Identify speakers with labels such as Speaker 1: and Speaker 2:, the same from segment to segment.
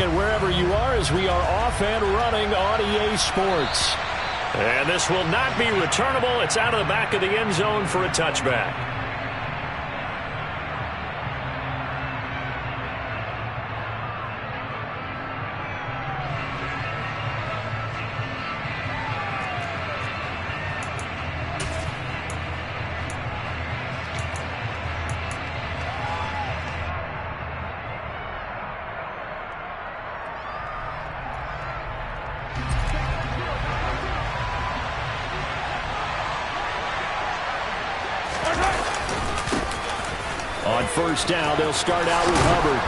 Speaker 1: and wherever you are as we are off and running on EA Sports. And this will not be returnable. It's out of the back of the end zone for a touchback. On first down, they'll start out with Hubbard.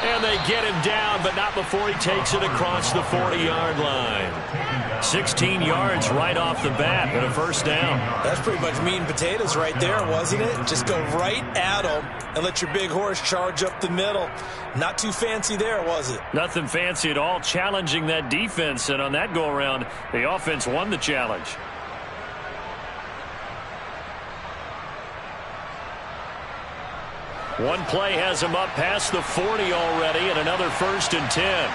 Speaker 1: And they get him down, but not before he takes it across the 40-yard line. 16 yards right off the bat and a first down.
Speaker 2: That's pretty much meat and potatoes right there, wasn't it? Just go right at him and let your big horse charge up the middle. Not too fancy there, was it?
Speaker 1: Nothing fancy at all, challenging that defense. And on that go-around, the offense won the challenge. One play has him up past the 40 already, and another 1st and 10.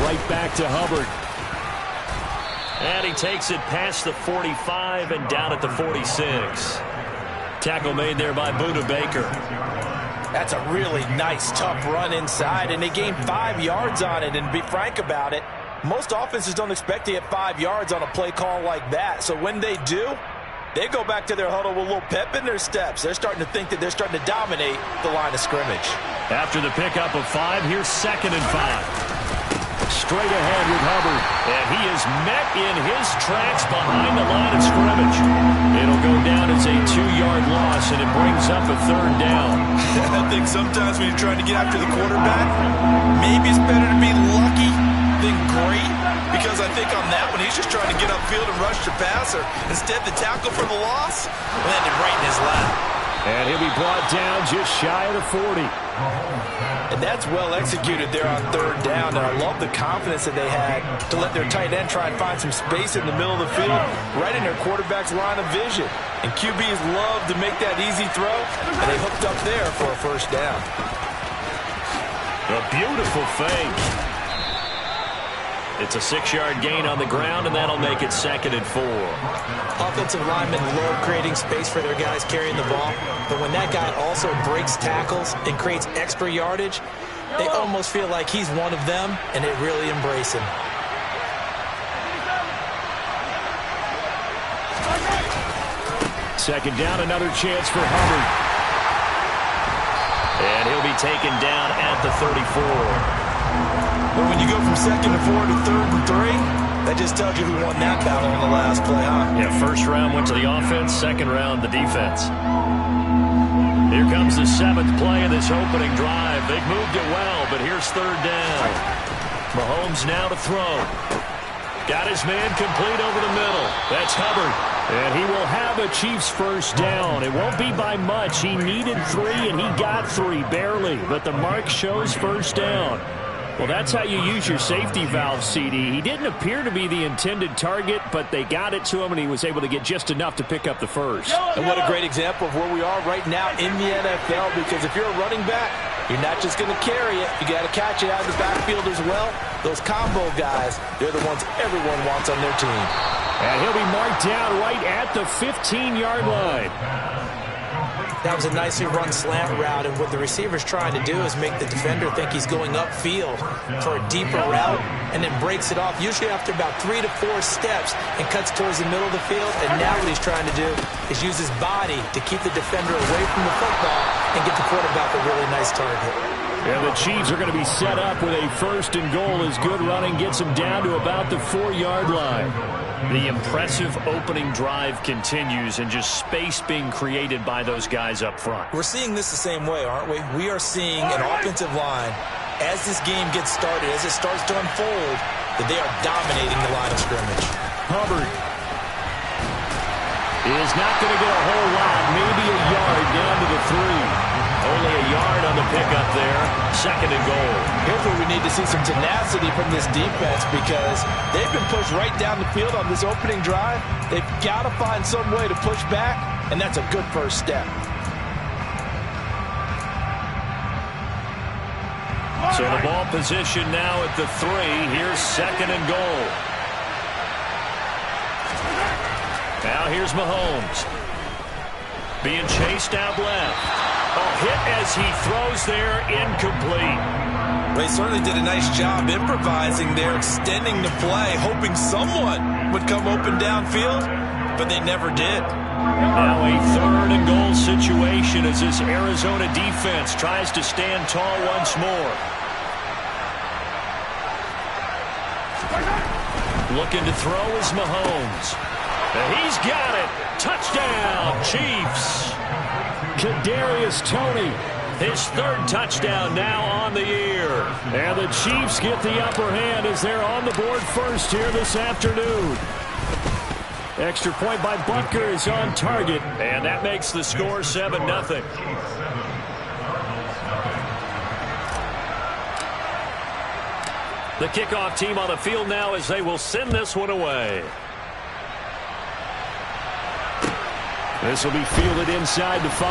Speaker 1: Right back to Hubbard. And he takes it past the 45 and down at the 46. Tackle made there by Budda Baker.
Speaker 2: That's a really nice, tough run inside, and they gained 5 yards on it. And to be frank about it, most offenses don't expect to get 5 yards on a play call like that. So when they do, they go back to their huddle with a little pep in their steps. They're starting to think that they're starting to dominate the line of scrimmage.
Speaker 1: After the pickup of 5, here's 2nd and 5. Straight ahead with Hubbard. And he is met in his tracks behind the line of scrimmage. It'll go down as a 2-yard loss, and it brings up a 3rd down.
Speaker 2: I think sometimes when you're trying to get after the quarterback, maybe it's better to be lucky than great. Because I think on that one, he's just trying to get upfield and rush the passer. Instead, the tackle for the loss landed right in his lap.
Speaker 1: And he'll be brought down just shy of the 40.
Speaker 2: And that's well executed there on 3rd down. And I love the confidence that they had to let their tight end try and find some space in the middle of the field, right in their quarterback's line of vision. And QBs love to make that easy throw, and they hooked up there for a 1st down.
Speaker 1: A beautiful fake. It's a 6-yard gain on the ground, and that'll make it 2nd and 4.
Speaker 3: Offensive linemen love creating space for their guys carrying the ball, but when that guy also breaks tackles and creates extra yardage, they almost feel like he's one of them, and they really embrace him.
Speaker 1: Second down, another chance for Hubbard. And he'll be taken down at the 34.
Speaker 2: But when you go from 2nd and 4 to 3rd and 3, that just tells you who won that battle on the last play, huh?
Speaker 1: Yeah, 1st round went to the offense, 2nd round the defense. Here comes the 7th play of this opening drive. They've moved it well, but here's 3rd down. Mahomes now to throw. Got his man complete over the middle. That's Hubbard. And he will have a Chiefs 1st down. It won't be by much. He needed 3, and he got 3, barely. But the mark shows 1st down. Well, that's how you use your safety valve, CD. He didn't appear to be the intended target, but they got it to him, and he was able to get just enough to pick up the 1st.
Speaker 2: And what a great example of where we are right now in the NFL, because if you're a running back, you're not just going to carry it. You got to catch it out of the backfield as well. Those combo guys, they're the ones everyone wants on their team.
Speaker 1: And he'll be marked down right at the 15-yard line.
Speaker 3: That was a nicely run slant route, and what the receiver's trying to do is make the defender think he's going upfield for a deeper route, and then breaks it off, usually after about 3 to 4 steps, and cuts towards the middle of the field. And now what he's trying to do is use his body to keep the defender away from the football and get the quarterback a really nice target.
Speaker 1: And the Chiefs are going to be set up with a 1st and goal as good running gets them down to about the 4-yard line. The impressive opening drive continues, and just space being created by those guys up front.
Speaker 2: We're seeing this the same way, aren't we? We are seeing an offensive line, as this game gets started, as it starts to unfold, that they are dominating the line of scrimmage.
Speaker 1: Hubbard is not going to get a whole lot, maybe a yard down to the 3. Only a yard on the pickup there. 2nd and goal.
Speaker 2: Here's where we need to see some tenacity from this defense, because they've been pushed right down the field on this opening drive. They've got to find some way to push back, and that's a good 1st step.
Speaker 1: So the ball position now at the 3. Here's 2nd and goal. Now here's Mahomes. Being chased out left. A hit as he throws there, incomplete.
Speaker 2: They certainly did a nice job improvising there, extending the play, hoping someone would come open downfield, but they never did.
Speaker 1: Now a 3rd and goal situation as this Arizona defense tries to stand tall once more. Looking to throw is Mahomes. And he's got it. Touchdown, Chiefs. Kadarius Toney, his 3rd touchdown now on the year. And the Chiefs get the upper hand as they're on the board first here this afternoon. Extra point by Butker is on target, and that makes the score 7-0. The kickoff team on the field now as they will send this one away. This will be fielded inside the 5.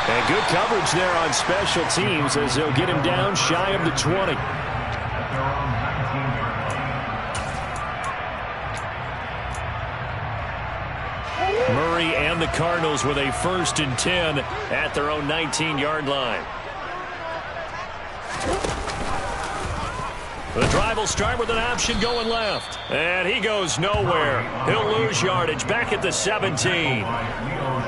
Speaker 1: And good coverage there on special teams as they'll get him down shy of the 20. Murray and the Cardinals with a 1st and 10 at their own 19-yard line. The drive will start with an option going left. And he goes nowhere. He'll lose yardage back at the 17.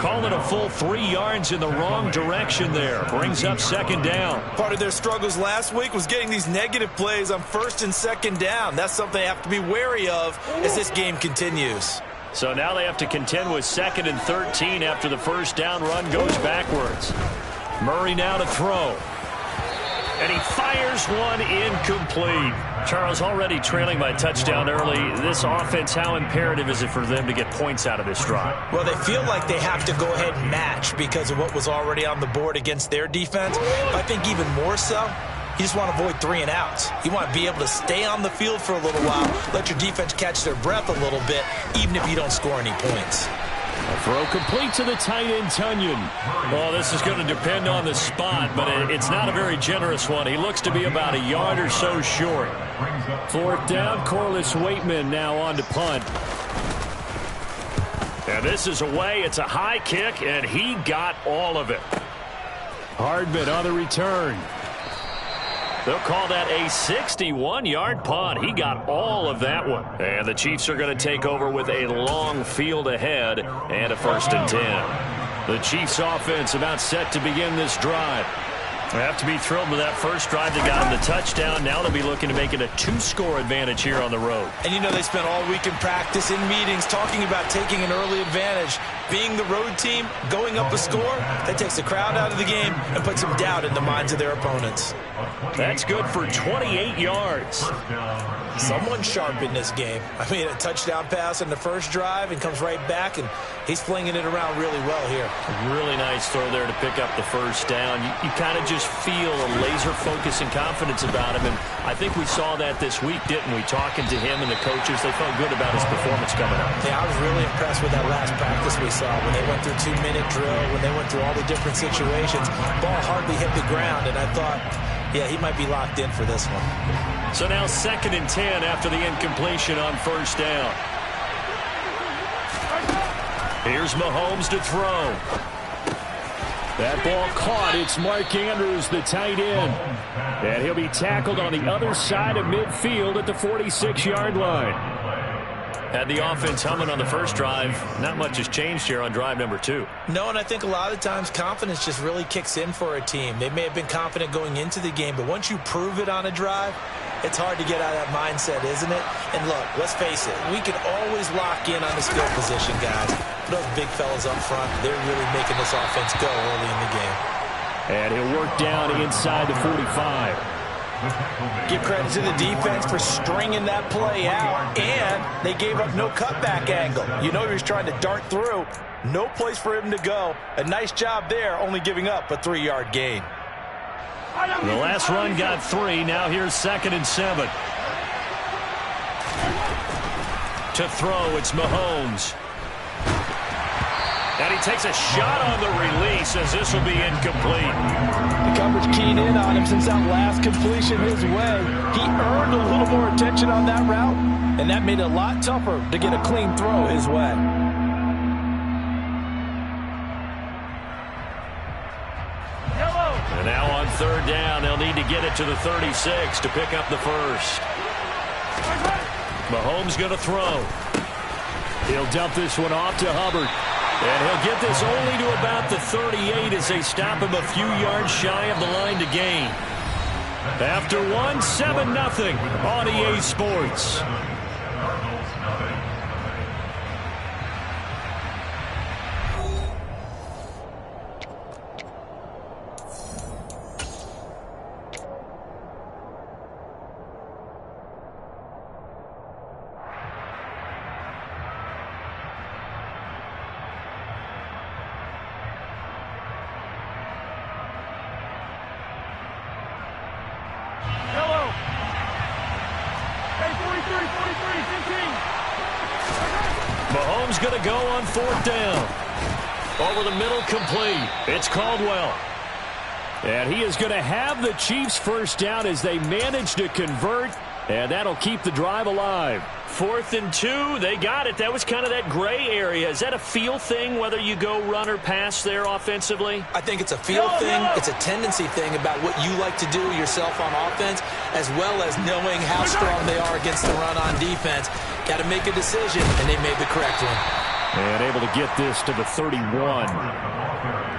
Speaker 1: Calling a full 3 yards in the wrong direction there. Brings up 2nd down.
Speaker 2: Part of their struggles last week was getting these negative plays on 1st and 2nd down. That's something they have to be wary of as this game continues.
Speaker 1: So now they have to contend with 2nd and 13 after the 1st down run goes backwards. Murray now to throw. And he fires one incomplete. Charles, already trailing by touchdown early. This offense, how imperative is it for them to get points out of this drive?
Speaker 3: Well, they feel like they have to go ahead and match because of what was already on the board against their defense. But I think even more so, you just want to avoid 3 and outs. You want to be able to stay on the field for a little while, let your defense catch their breath a little bit, even if you don't score any points.
Speaker 1: A throw complete to the tight end, Tunyon. Well, this is going to depend on the spot, but it's not a very generous one. He looks to be about a yard or so short. 4th down, Corliss Waitman now on to punt. And this is away. It's a high kick, and he got all of it. Hardman on the return. They'll call that a 61-yard punt. He got all of that one. And the Chiefs are going to take over with a long field ahead and a 1st and 10. The Chiefs offense about set to begin this drive. They have to be thrilled with that first drive that got them the touchdown. Now they'll be looking to make it a 2-score advantage here on the road.
Speaker 2: And you know they spent all week in practice, in meetings, talking about taking an early advantage. Being the road team, going up a score, that takes the crowd out of the game and puts some doubt in the minds of their opponents.
Speaker 1: That's good for 28 yards.
Speaker 3: Someone sharp in this game. I mean, a touchdown pass in the first drive and comes right back, and he's flinging it around really well here.
Speaker 1: Really nice throw there to pick up the first down. You kind of just feel a laser focus and confidence about him, and I think we saw that this week, didn't we? Talking to him and the coaches, they felt good about his performance coming up.
Speaker 3: Yeah, I was really impressed with that last practice we saw when they went through 2-minute drill, when they went through all the different situations. Ball hardly hit the ground, and I thought, yeah, he might be locked in for this one.
Speaker 1: So now 2nd and 10 after the incompletion on 1st down. Here's Mahomes to throw. That ball caught. It's Mark Andrews, the tight end. And he'll be tackled on the other side of midfield at the 46-yard line. Had the offense humming on the first drive. Not much has changed here on drive number 2.
Speaker 3: No, and I think a lot of times confidence just really kicks in for a team. They may have been confident going into the game, but once you prove it on a drive, it's hard to get out of that mindset, isn't it? And look, let's face it, we can always lock in on the skill position, guys. But those big fellas up front, they're really making this offense go early in the game.
Speaker 1: And he'll work down inside the 45.
Speaker 2: Give credit to the defense for stringing that play out, and they gave up no cutback angle. You know he was trying to dart through. No place for him to go. A nice job there, only giving up a 3-yard gain.
Speaker 1: The last run got 3. Now here's 2nd and 7. To throw, it's Mahomes. And he takes a shot on the release as this will be incomplete.
Speaker 2: The coverage keyed in on him since that last completion his way. He earned a little more attention on that route, and that made it a lot tougher to get a clean throw his way.
Speaker 1: And now on third down, they'll need to get it to the 36 to pick up the first. Mahomes going to throw. He'll dump this one off to Hubbard. And he'll get this only to about the 38 as they stop him a few yards shy of the line to gain. After one, 7-0 on EA Sports. Mahomes going to go on fourth down. Over the middle, complete. It's Caldwell. And he is going to have the Chiefs first down as they manage to convert. And that'll keep the drive alive. 4th and 2, they got it. That was kind of that gray area. Is that a feel thing, whether you go run or pass there offensively?
Speaker 3: I think it's a feel thing. It's a tendency thing about what you like to do yourself on offense, as well as knowing how strong they are against the run on defense. Got to make a decision, and they made the correct one.
Speaker 1: And able to get this to the 31.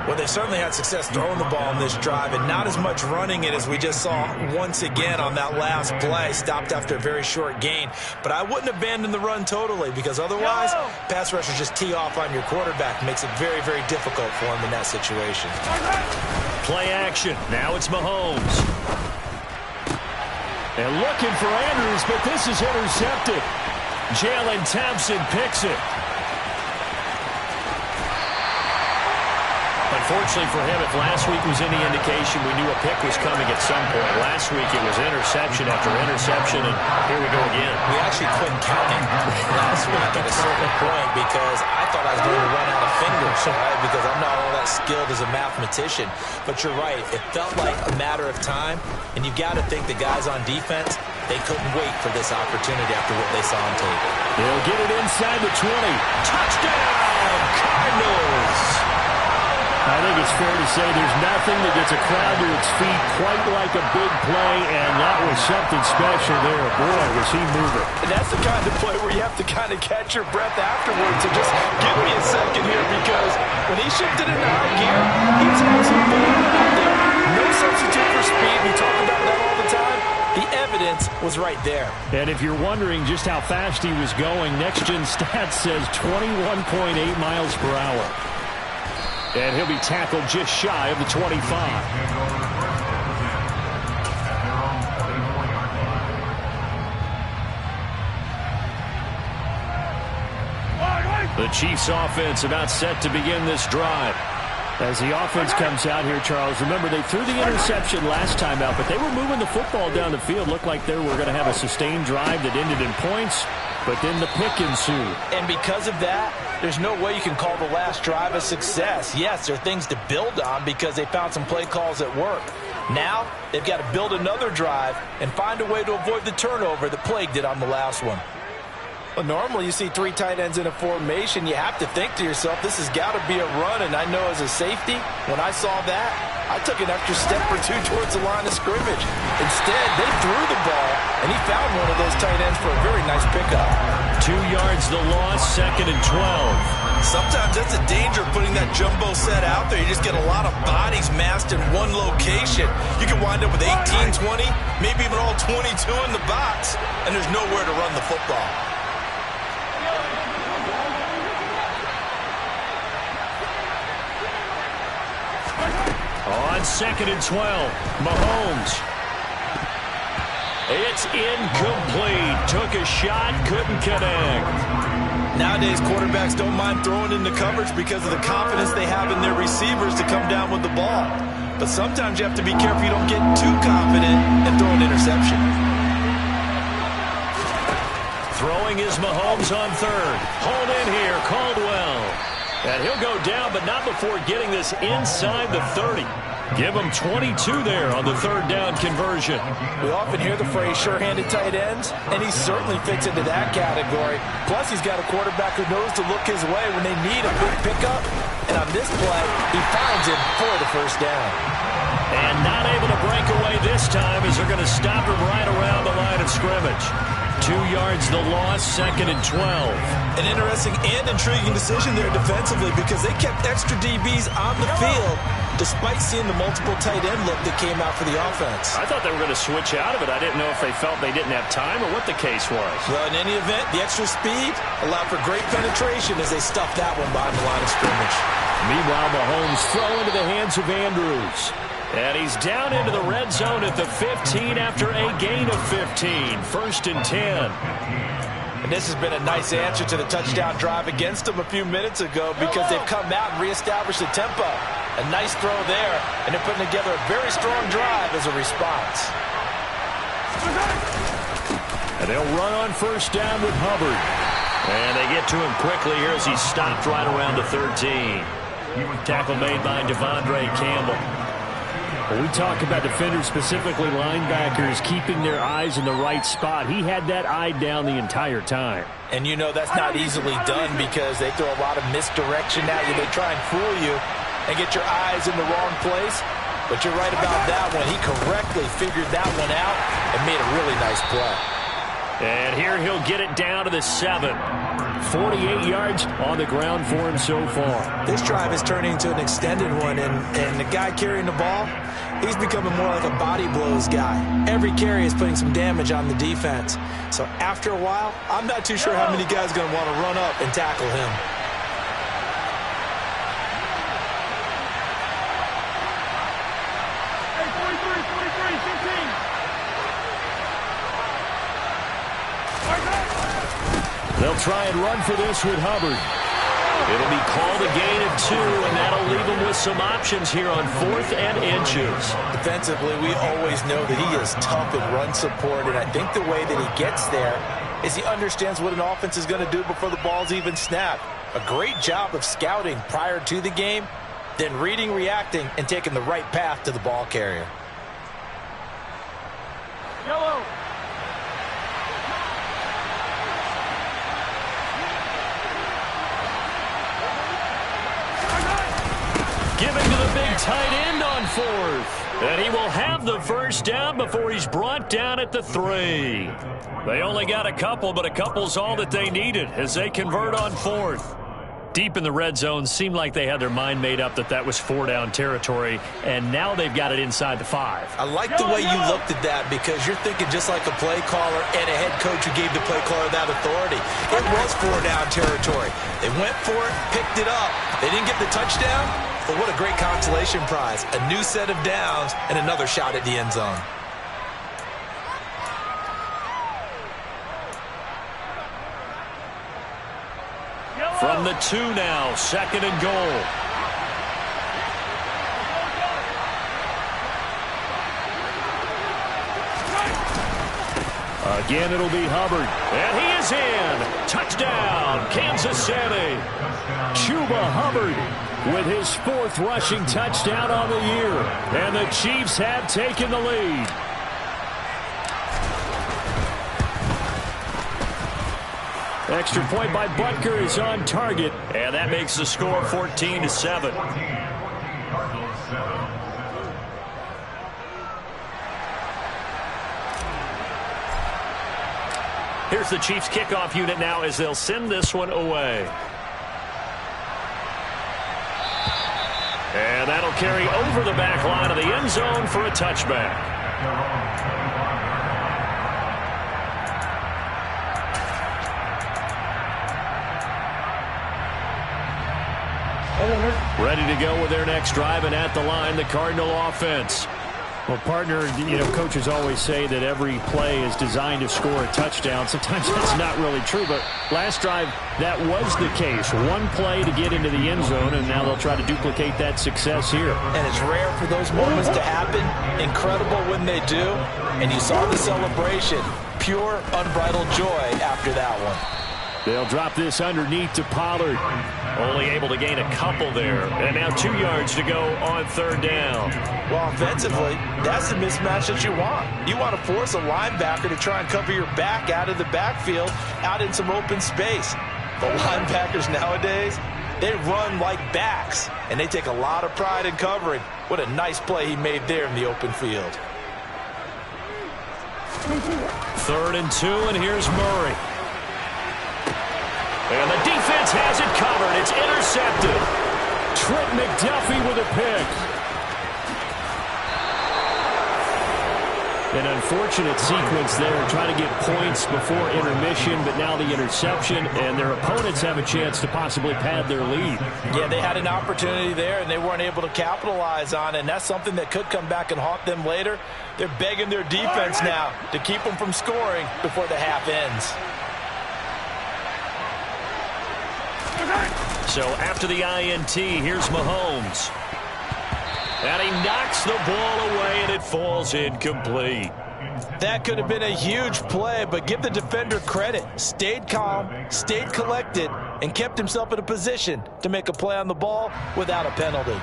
Speaker 2: Well, they certainly had success throwing the ball in this drive, and not as much running it as we just saw once again on that last play. Stopped after a very short gain. But I wouldn't abandon the run totally, because otherwise, pass rushers just tee off on your quarterback. Makes it very, very difficult for him in that situation.
Speaker 1: Play action. Now it's Mahomes. And looking for Andrews, but this is intercepted. Jalen Thompson picks it. Unfortunately for him, if last week was any indication, we knew a pick was coming at some point. Last week it was interception after interception, and here we go again.
Speaker 3: We actually quit counting last week at a certain point because I thought I was going to run out of fingers, right? Because I'm not all that skilled as a mathematician. But you're right. It felt like a matter of time, and you've got to think the guys on defense, they couldn't wait for this opportunity after what they saw on tape.
Speaker 1: They'll get it inside the 20. Touchdown, Cardinals! I think it's fair to say there's nothing that gets a crowd to its feet quite like a big play, and that was something special there. Boy, was he moving.
Speaker 2: And that's the kind of play where you have to kind of catch your breath afterwards. So just give me a second here, because when he shifted into high gear, he was absolutely out there. No substitute for speed. We talk about that all the time. The evidence was right there.
Speaker 1: And if you're wondering just how fast he was going, Next Gen Stats says 21.8 miles per hour. And he'll be tackled just shy of the 25. The Chiefs offense about set to begin this drive. As the offense comes out here, Charles, remember they threw the interception last time out, but they were moving the football down the field. Looked like they were going to have a sustained drive that ended in points, but then the pick ensued.
Speaker 2: And because of that, there's no way you can call the last drive a success. Yes, there are things to build on because they found some play calls that work. Now, they've got to build another drive and find a way to avoid the turnover that plagued it on the last one. Well, normally you see 3 tight ends in a formation. You have to think to yourself, this has got to be a run. And I know as a safety, when I saw that, I took an extra step or two towards the line of scrimmage. Instead, they threw the ball, and he found one of those tight ends for a very nice pickup.
Speaker 1: 2 yards the loss, 2nd and 12.
Speaker 2: Sometimes that's a danger putting that jumbo set out there. You just get a lot of bodies massed in one location. You can wind up with 18, 20, maybe even all 22 in the box, and there's nowhere to run the football.
Speaker 1: On 2nd and 12, Mahomes. It's incomplete. Took a shot, couldn't connect.
Speaker 2: Nowadays, quarterbacks don't mind throwing into coverage because of the confidence they have in their receivers to come down with the ball. But sometimes you have to be careful you don't get too confident and throw an interception.
Speaker 1: Throwing is Mahomes on 3rd. Hold in here, Caldwell. And he'll go down, but not before getting this inside the 30. Give him 22 there on the third down conversion.
Speaker 2: We often hear the phrase sure-handed tight ends, and he certainly fits into that category. Plus, he's got a quarterback who knows to look his way when they need a big pickup. And on this play, he finds him for the first down.
Speaker 1: And not able to break away this time as they're going to stop him right around the line of scrimmage. 2 yards the loss, 2nd and 12.
Speaker 2: An interesting and intriguing decision there defensively because they kept extra DBs on the field despite seeing the multiple tight end look that came out for the offense.
Speaker 1: I thought they were going to switch out of it. I didn't know if they felt they didn't have time or what the case was.
Speaker 2: Well, in any event, the extra speed allowed for great penetration as they stuffed that one behind the line of scrimmage.
Speaker 1: Meanwhile, Mahomes throw into the hands of Andrews. And he's down into the red zone at the 15 after a gain of 15. 1st and 10.
Speaker 2: And this has been a nice answer to the touchdown drive against them a few minutes ago because they've come out and reestablished the tempo. A nice throw there, and they're putting together a very strong drive as a response.
Speaker 1: And they'll run on 1st down with Hubbard. And they get to him quickly here as he's stopped right around the 13. Tackle made by Devondre Campbell. When we talk about defenders, specifically linebackers, keeping their eyes in the right spot, he had that eye down the entire time.
Speaker 2: And you know that's not easily done because they throw a lot of misdirection at you. They try and fool you and get your eyes in the wrong place. But you're right about that one. He correctly figured that one out and made a really nice play.
Speaker 1: And here he'll get it down to the 7. 48 yards on the ground for him so far.
Speaker 3: This drive is turning into an extended one, and the guy carrying the ball, he's becoming more like a body blows guy. Every carry is putting some damage on the defense. So after a while, I'm not too sure how many guys are going to want to run up and tackle him.
Speaker 1: They'll try and run for this with Hubbard. It'll be called a gain of 2, and that'll leave him with some options here on 4th and inches.
Speaker 2: Defensively, we always know that he is tough in run support, and I think the way that he gets there is he understands what an offense is going to do before the ball's even snapped. A great job of scouting prior to the game, then reading, reacting, and taking the right path to the ball carrier.
Speaker 4: Yellow.
Speaker 1: Giving to the big tight end on 4th. And he will have the first down before he's brought down at the 3. They only got a couple, but a couple's all that they needed as they convert on 4th. Deep in the red zone, seemed like they had their mind made up that that was 4-down territory, and now they've got it inside the 5.
Speaker 2: I like the way you looked at that because you're thinking just like a play caller and a head coach who gave the play caller that authority. It was 4-down territory. They went for it, picked it up. They didn't get the touchdown, but what a great consolation prize. A new set of downs and another shot at the end zone.
Speaker 1: From the 2 now, 2nd and goal. Again, it'll be Hubbard. And he is in. Touchdown, Kansas City. Chuba Hubbard with his 4th rushing touchdown on the year. And the Chiefs have taken the lead. Extra point by Butker is on target, and that makes the score 14-7. Here's the Chiefs kickoff unit now as they'll send this one away. And that'll carry over the back line of the end zone for a touchback. Ready to go with their next drive, and at the line, the Cardinal offense. Well, partner, you know, coaches always say that every play is designed to score a touchdown. Sometimes that's not really true, but last drive, that was the case. One play to get into the end zone, and now they'll try to duplicate that success here.
Speaker 2: And it's rare for those moments to happen. Incredible when they do. And you saw the celebration. Pure, unbridled joy after that one.
Speaker 1: They'll drop this underneath to Pollard. Only able to gain a couple there. And now 2 yards to go on third down.
Speaker 2: Well, offensively, that's the mismatch that you want. You want to force a linebacker to try and cover your back out of the backfield, out in some open space. The linebackers nowadays, they run like backs, and they take a lot of pride in covering. What a nice play he made there in the open field.
Speaker 1: 3rd and 2, and here's Murray. And the defense has it covered. It's intercepted. Trent McDuffie with a pick. An unfortunate sequence there, trying to get points before intermission, but now the interception, and their opponents have a chance to possibly pad their lead.
Speaker 2: Yeah, they had an opportunity there, and they weren't able to capitalize on it, and that's something that could come back and haunt them later. They're begging their defense now to keep them from scoring before the half ends.
Speaker 1: So after the INT, here's Mahomes. And he knocks the ball away, and it falls incomplete.
Speaker 2: That could have been a huge play, but give the defender credit. Stayed calm, stayed collected, and kept himself in a position to make a play on the ball without a penalty.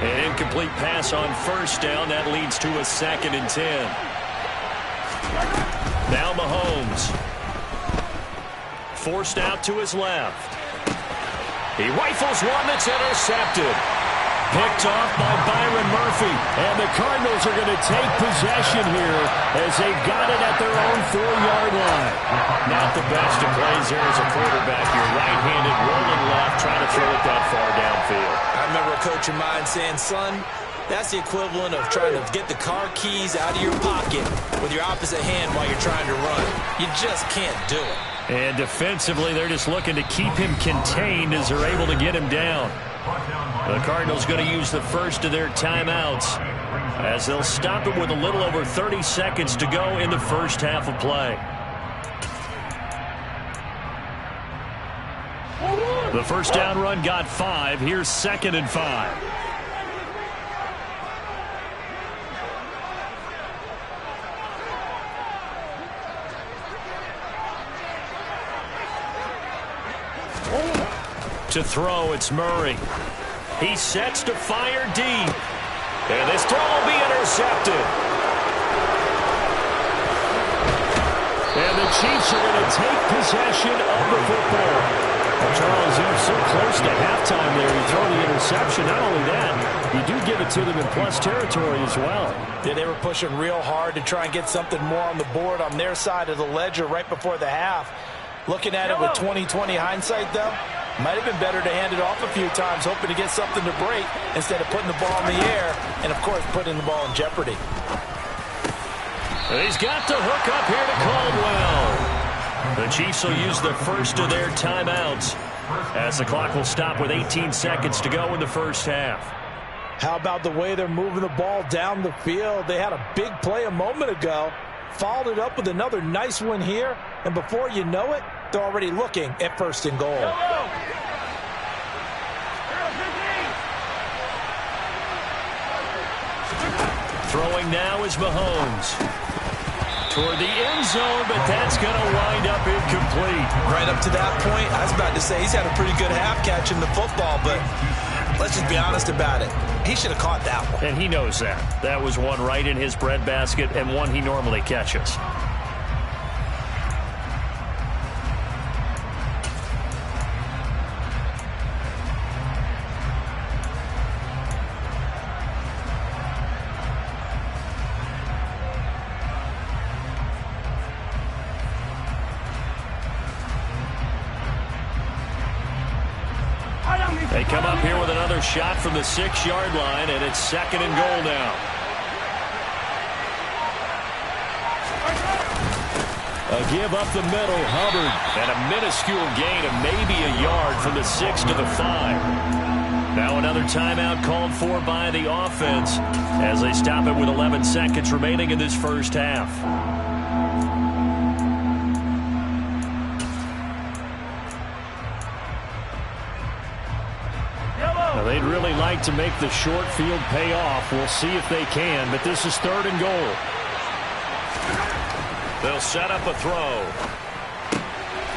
Speaker 1: An incomplete pass on first down. That leads to a 2nd and 10. Now Mahomes. Forced out to his left. He rifles one that's intercepted. Picked off by Byron Murphy. And the Cardinals are going to take possession here as they've got it at their own 4-yard line. Not the best of plays there as a quarterback. You're right-handed, rolling left, trying to throw it that far downfield.
Speaker 3: I remember a coach of mine saying, son, that's the equivalent of trying to get the car keys out of your pocket with your opposite hand while you're trying to run. You just can't do it.
Speaker 1: And defensively, they're just looking to keep him contained as they're able to get him down. The Cardinals going to use the first of their timeouts as they'll stop it with a little over 30 seconds to go in the first half of play. The first down run got 5. Here's 2nd and 5. To throw, it's Murray. He sets to fire deep. And this throw will be intercepted. And the Chiefs are going to take possession of the football. Well, Charles, you're so close to halftime there. You throw the interception. Not only that, you do give it to them in plus territory as well.
Speaker 2: Yeah, they were pushing real hard to try and get something more on the board on their side of the ledger right before the half. Looking at it with 20/20 hindsight, though, might have been better to hand it off a few times, hoping to get something to break instead of putting the ball in the air and, of course, putting the ball in jeopardy.
Speaker 1: He's got the hook up here to Caldwell. The Chiefs will use the first of their timeouts as the clock will stop with 18 seconds to go in the first half.
Speaker 2: How about the way they're moving the ball down the field? They had a big play a moment ago, followed it up with another nice one here, and before you know it, they're already looking at 1st and goal.
Speaker 1: Throwing now is Mahomes. Toward the end zone, but that's going to wind up incomplete.
Speaker 2: Right up to that point, I was about to say he's had a pretty good half catching the football, but let's just be honest about it. He should have caught that one.
Speaker 1: And he knows that. That was one right in his breadbasket and one he normally catches. They come up here with another shot from the 6-yard line, and it's 2nd and goal now. A give up the middle, Hubbard, and a minuscule gain of maybe a yard from the 6 to the 5. Now another timeout called for by the offense as they stop it with 11 seconds remaining in this first half. really like to make the short field pay off. We'll see if they can, but this is 3rd and goal. They'll set up a throw.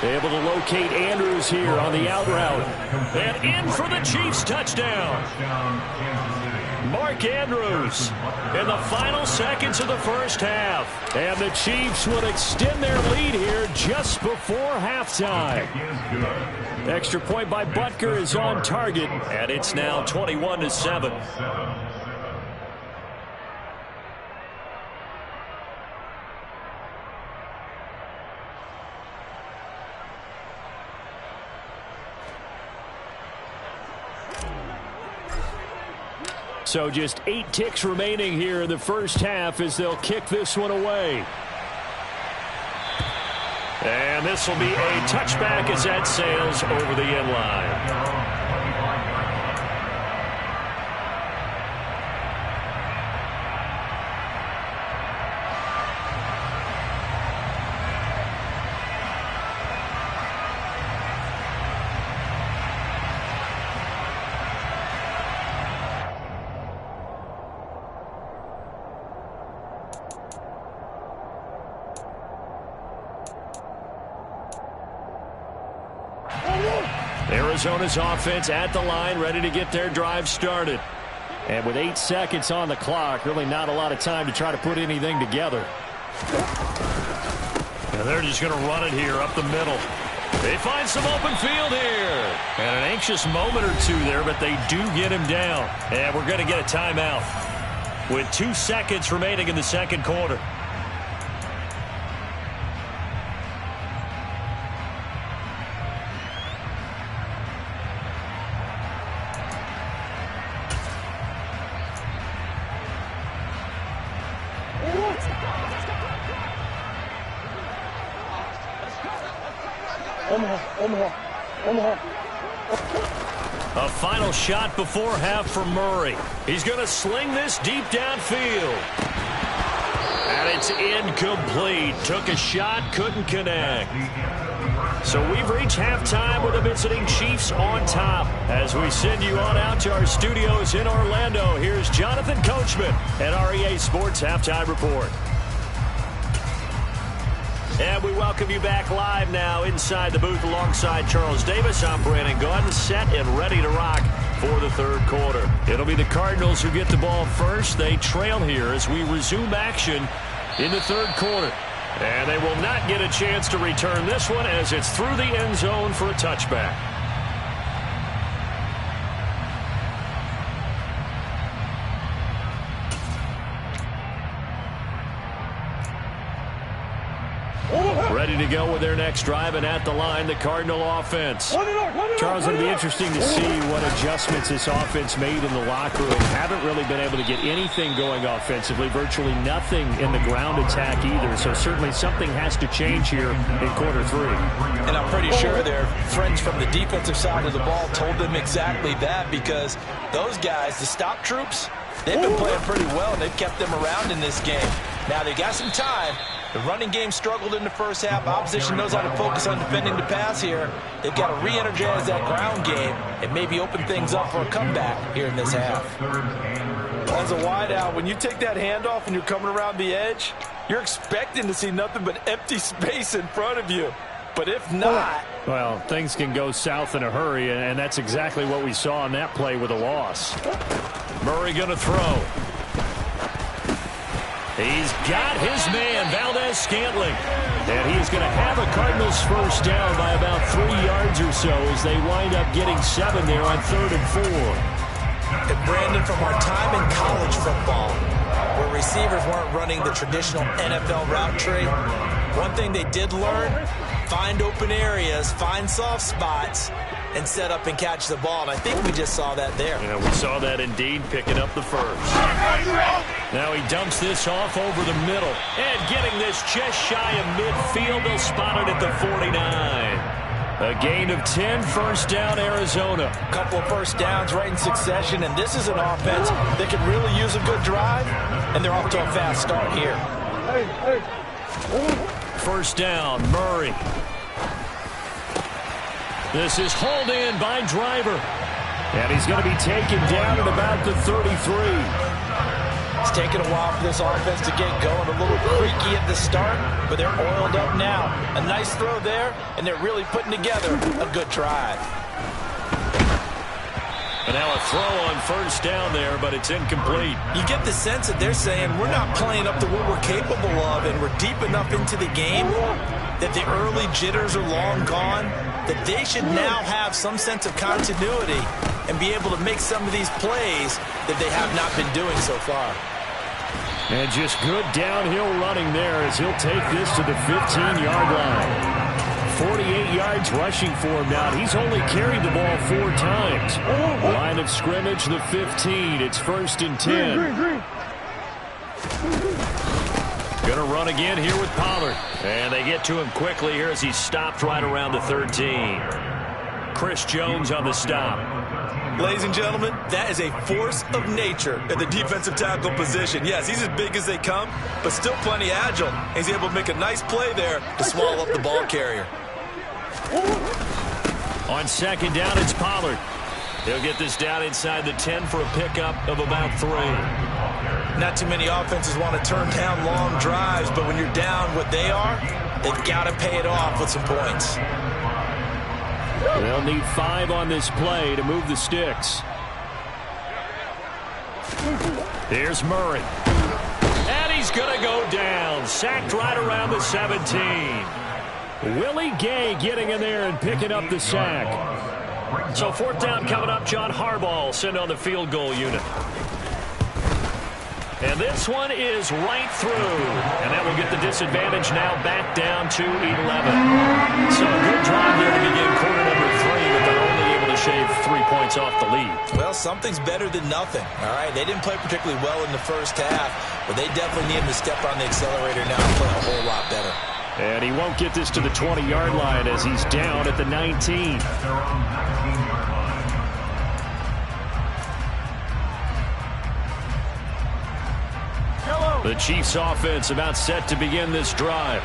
Speaker 1: Able to locate Andrews here on the out route. And in for the Chiefs touchdown. Mark Andrews in the final seconds of the first half. And the Chiefs will extend their lead here just before halftime. Extra point by Butker is on target, and it's now 21-7. So just 8 ticks remaining here in the first half as they'll kick this one away. And this will be a touchback as that sails over the end line. Arizona's offense at the line, ready to get their drive started. And with 8 seconds on the clock, really not a lot of time to try to put anything together. And they're just going to run it here up the middle. They find some open field here. And an anxious moment or two there, but they do get him down. And we're going to get a timeout with 2 seconds remaining in the second quarter. A final shot before half for Murray. He's going to sling this deep downfield. And it's incomplete. Took a shot, couldn't connect. So we've reached halftime with the visiting Chiefs on top. As we send you on out to our studios in Orlando, here's Jonathan Coachman at REA Sports Halftime Report. And we welcome you back live now inside the booth alongside Charles Davis. I'm Brandon Gaudin, set and ready to rock for the third quarter. It'll be the Cardinals who get the ball first. They trail here as we resume action in the third quarter. And they will not get a chance to return this one as it's through the end zone for a touchback. Ready to go with their next drive, and at the line, the Cardinal offense. Charles, it'll be interesting to see what adjustments this offense made in the locker room. Haven't really been able to get anything going offensively, virtually nothing in the ground attack either. So certainly something has to change here in quarter 3.
Speaker 2: And I'm pretty sure their friends from the defensive side of the ball told them exactly that, because those guys, the stop troops, they've been playing pretty well, and they've kept them around in this game. Now they got some time. The running game struggled in the first half. Opposition knows how to focus on defending the pass here. They've got to re-energize that ground game and maybe open things up for a comeback here in this half. As a wideout, when you take that handoff and you're coming around the edge, you're expecting to see nothing but empty space in front of you. But if not...
Speaker 1: Well, things can go south in a hurry, and that's exactly what we saw on that play with a loss. Murray going to throw. He's got his man, Valdez-Scantling. And he's going to have a Cardinals first down by about 3 yards or so as they wind up getting 7 there on 3rd and 4.
Speaker 3: And Brandon, from our time in college football, where receivers weren't running the traditional NFL route tree, one thing they did learn, find open areas, find soft spots, and set up and catch the ball. And I think we just saw that there.
Speaker 1: Yeah, we saw that indeed, picking up the first. Now he dumps this off over the middle. And getting this just shy of midfield. They'll spot it at the 49. A gain of 10, first down, Arizona.
Speaker 2: A couple of first downs right in succession, and this is an offense that can really use a good drive, and they're off to a fast start here.
Speaker 1: First down, Murray. This is hauled in by Driver. And he's going to be taken down at about the 33.
Speaker 2: It's taken a while for this offense to get going. A little creaky at the start, but they're oiled up now. A nice throw there, and they're really putting together a good drive.
Speaker 1: And now a throw on first down there, but it's incomplete.
Speaker 3: You get the sense that they're saying we're not playing up to what we're capable of, and we're deep enough into the game that the early jitters are long gone, that they should now have some sense of continuity and be able to make some of these plays that they have not been doing so far.
Speaker 1: And just good downhill running there as he'll take this to the 15-yard line. 48 yards rushing for him now. He's only carried the ball 4 times. Line of scrimmage, the 15. It's 1st and 10. Going to run again here with Pollard. And they get to him quickly here as he's stopped right around the 13. Chris Jones on the stop.
Speaker 4: Ladies and gentlemen, that is a force of nature at the defensive tackle position. Yes, he's as big as they come, but still plenty agile. He's able to make a nice play there to swallow up the ball carrier.
Speaker 1: On 2nd down, it's Pollard. He'll get this down inside the 10 for a pickup of about 3.
Speaker 3: Not too many offenses want to turn down long drives, but when you're down what they are, they've got to pay it off with some points.
Speaker 1: They'll need 5 on this play to move the sticks. Here's Murray. And he's going to go down. Sacked right around the 17. Willie Gay getting in there and picking up the sack. So 4th down coming up. John Harbaugh sent on the field goal unit. And this one is right through. And that will get the disadvantage now back down to 11. So a good drive there to begin quarter number 3, but they're only able to shave 3 points off the lead.
Speaker 3: Well, something's better than nothing. All right, they didn't play particularly well in the first half, but they definitely need him to step on the accelerator now and play a whole lot better.
Speaker 1: And he won't get this to the 20-yard line as he's down at the 19. The Chiefs offense about set to begin this drive.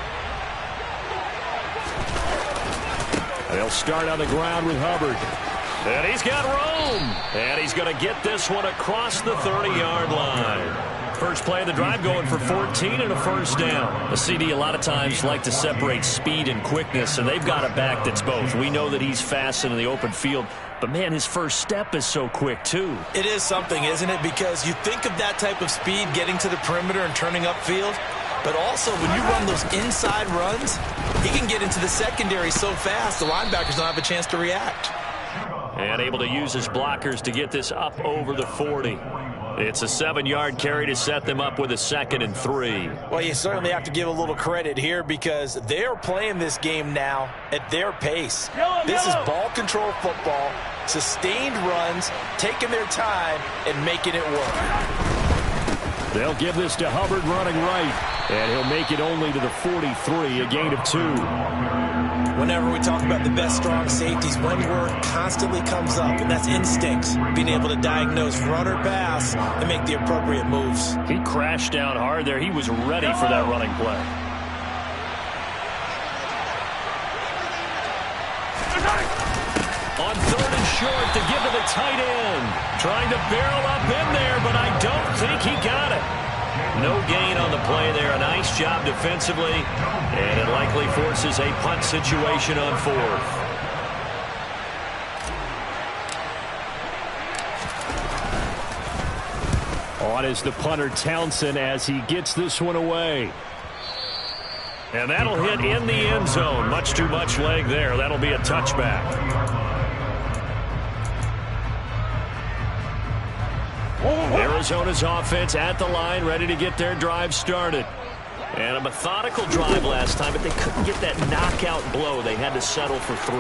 Speaker 1: They'll start on the ground with Hubbard. And he's got Rome. And he's going to get this one across the 30-yard line. First play of the drive going for 14 and a 1st down. The CD a lot of times like to separate speed and quickness, and they've got a back that's both. We know that he's fast in the open field, but, man, his first step is so quick, too.
Speaker 3: It is something, isn't it? Because you think of that type of speed getting to the perimeter and turning upfield, but also when you run those inside runs, he can get into the secondary so fast the linebackers don't have a chance to react.
Speaker 1: And able to use his blockers to get this up over the 40. It's a 7-yard carry to set them up with a 2nd and 3.
Speaker 2: Well, you certainly have to give a little credit here because they're playing this game now at their pace. This is ball control football, sustained runs, taking their time and making it work.
Speaker 1: They'll give this to Hubbard running right, and he'll make it only to the 43, a gain of 2.
Speaker 3: Whenever we talk about the best strong safeties, one word constantly comes up, and that's instincts. Being able to diagnose run or pass and make the appropriate moves.
Speaker 1: He crashed down hard there. He was ready for that running play. On 3rd and short to give to the tight end. Trying to barrel up in there, but I don't think he got it. No gain on the play there. A nice job defensively, and it likely forces a punt situation on 4th. On is the punter Townsend as he gets this one away. And that'll hit in the end zone. Much too much leg there. That'll be a touchback. Arizona's offense at the line, ready to get their drive started. And a methodical drive last time, but they couldn't get that knockout blow. They had to settle for 3.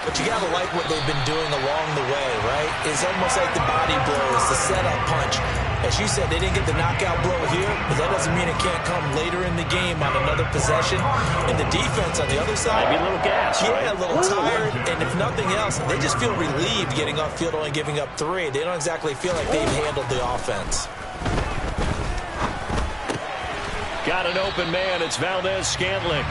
Speaker 3: But you got to like what they've been doing along the way, right? It's almost like the body blows, the setup punch. As you said, they didn't get the knockout blow here, but that doesn't mean it can't come later in the game on another possession. And the defense on the other side,
Speaker 1: maybe a little gas,
Speaker 3: yeah, a little tired. And if nothing else, they just feel relieved getting upfield, only giving up 3. They don't exactly feel like they've handled the offense.
Speaker 1: Got an open man. It's Valdez-Scantling.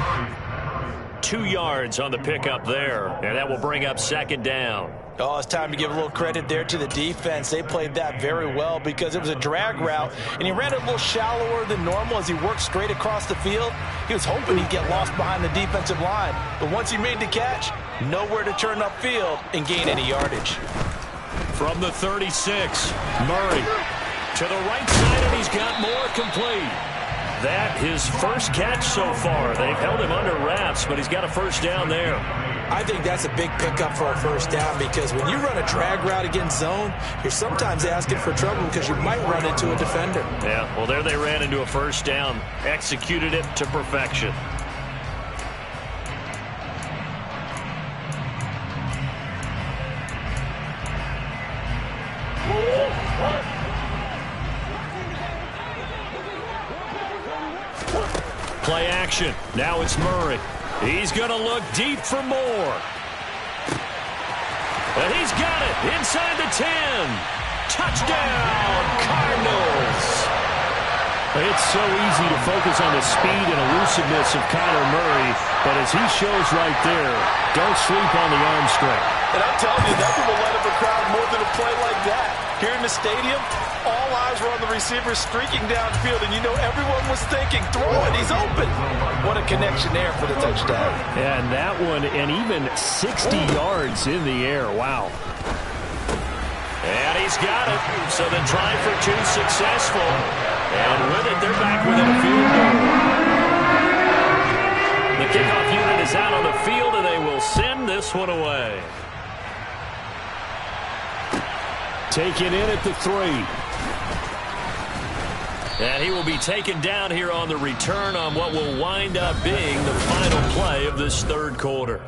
Speaker 1: 2 yards on the pickup there, and that will bring up second down.
Speaker 2: Oh, it's time to give a little credit there to the defense. They played that very well because it was a drag route, and he ran it a little shallower than normal as he worked straight across the field. He was hoping he'd get lost behind the defensive line, but once he made the catch, nowhere to turn upfield and gain any yardage.
Speaker 1: From the 36, Murray to the right side, and he's got more complete. That his first catch so far. They've held him under wraps, but he's got a first down there.
Speaker 3: I think that's a big pickup for a first down because when you run a drag route against zone, you're sometimes asking for trouble because you might run into a defender.
Speaker 1: Yeah, well, there they ran into a first down. Executed it to perfection. Play action. Now it's Murray. He's going to look deep for more. And he's got it inside the 10. Touchdown, Cardinals. It's so easy to focus on the speed and elusiveness of Kyler Murray, but as he shows right there, don't sleep on the arm strength.
Speaker 2: And I'm telling you, nothing will light up a crowd more than a play like that. Here in the stadium, all eyes were on the receiver streaking downfield, and you know everyone was thinking, throw it, he's open. What a connection there for the touchdown.
Speaker 1: And that one, and even 60 yards in the air. Wow. And he's got it. So the try for 2 successful. And with it, they're back within a field goal. The kickoff unit is out on the field, and they will send this one away. Taken in at the 3. And he will be taken down here on the return on what will wind up being the final play of this third quarter.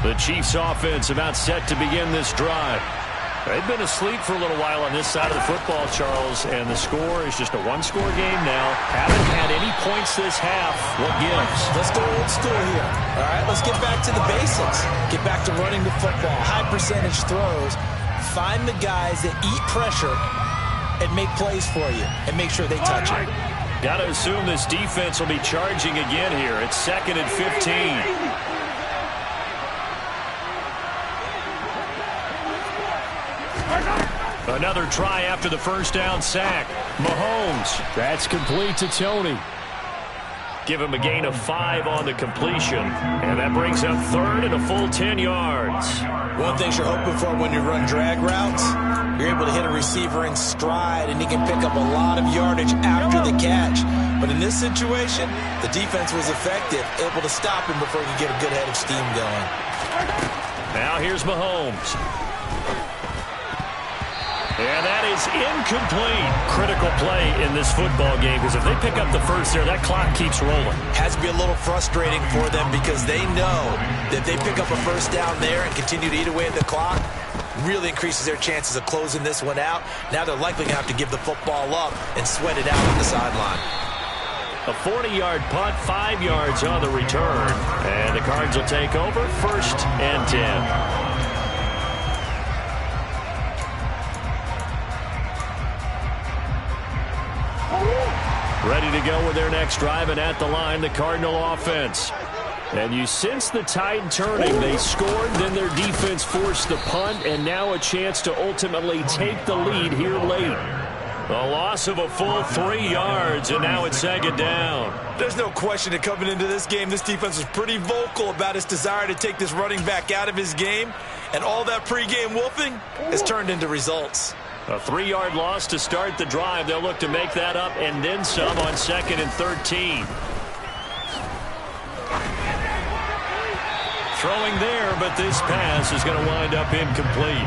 Speaker 1: The Chiefs offense about set to begin this drive. They've been asleep for a little while on this side of the football, Charles, and the score is just a one-score game now. Haven't had any points this half. What gives?
Speaker 3: Let's go old school here. All right, let's get back to the basics. Get back to running the football, high percentage throws. Find the guys that eat pressure and make plays for you and make sure they touch it.
Speaker 1: Got to assume this defense will be charging again here. It's 2nd and 15. Another try after the first down sack. Mahomes. That's complete to Tony. Give him a gain of 5 on the completion. And that brings up 3rd and a full 10 yards.
Speaker 3: One thing you're hoping for when you run drag routes, you're able to hit a receiver in stride, and he can pick up a lot of yardage after the catch. But in this situation, the defense was effective, able to stop him before he could get a good head of steam going.
Speaker 1: Now here's Mahomes. And that is incomplete. Critical play in this football game because if they pick up the first there, that clock keeps rolling.
Speaker 3: Has to be a little frustrating for them because they know that if they pick up a first down there and continue to eat away at the clock, really increases their chances of closing this one out. Now they're likely going to have to give the football up and sweat it out on the sideline.
Speaker 1: A 40-yard punt, 5 yards on the return. And the Cards will take over 1st and 10. Ready to go with their next drive, and at the line, the Cardinal offense. And you sense the tide turning. They scored, then their defense forced the punt, and now a chance to ultimately take the lead here late. A loss of a full 3 yards, and now it's 2nd down.
Speaker 4: There's no question that coming into this game, this defense was pretty vocal about its desire to take this running back out of his game, and all that pregame wolfing has turned into results.
Speaker 1: A 3-yard loss to start the drive. They'll look to make that up and then some on 2nd and 13. Throwing there, but this pass is going to wind up incomplete.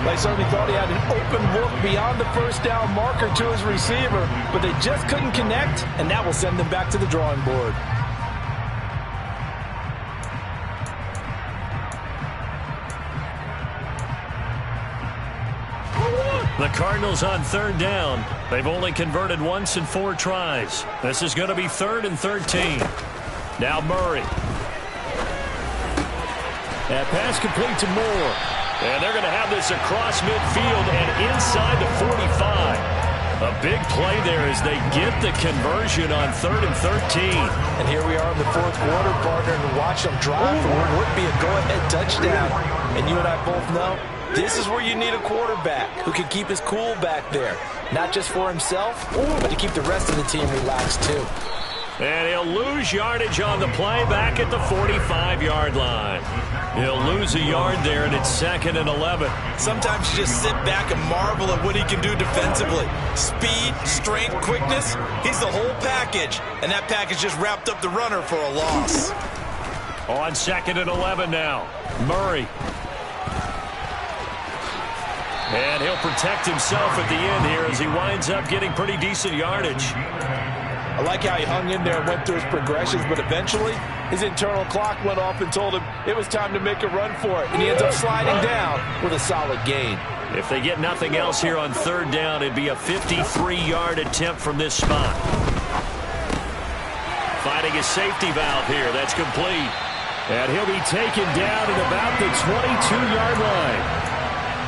Speaker 2: They certainly thought he had an open look beyond the first down marker to his receiver, but they just couldn't connect, and that will send them back to the drawing board.
Speaker 1: The Cardinals on 3rd down. They've only converted once in 4 tries. This is going to be 3rd and 13. Now Murray. That pass complete to Moore. And they're going to have this across midfield and inside the 45. A big play there as they get the conversion on 3rd and 13.
Speaker 2: And here we are in the 4th quarter, partner, and watch them drive for what would be a go-ahead touchdown. And you and I both know this is where you need a quarterback who can keep his cool back there. Not just for himself, but to keep the rest of the team relaxed too.
Speaker 1: And he'll lose yardage on the play back at the 45-yard line. He'll lose a yard there, and it's 2nd and 11.
Speaker 4: Sometimes you just sit back and marvel at what he can do defensively. Speed, strength, quickness, he's the whole package. And that package just wrapped up the runner for a loss.
Speaker 1: On 2nd and 11 now, Murray. And he'll protect himself at the end here as he winds up getting pretty decent yardage.
Speaker 2: I like how he hung in there and went through his progressions, but eventually his internal clock went off and told him it was time to make a run for it, and he ends up sliding down with a solid gain.
Speaker 1: If they get nothing else here on 3rd down, it'd be a 53-yard attempt from this spot. Finding a safety valve here. That's complete. And he'll be taken down at about the 22-yard line.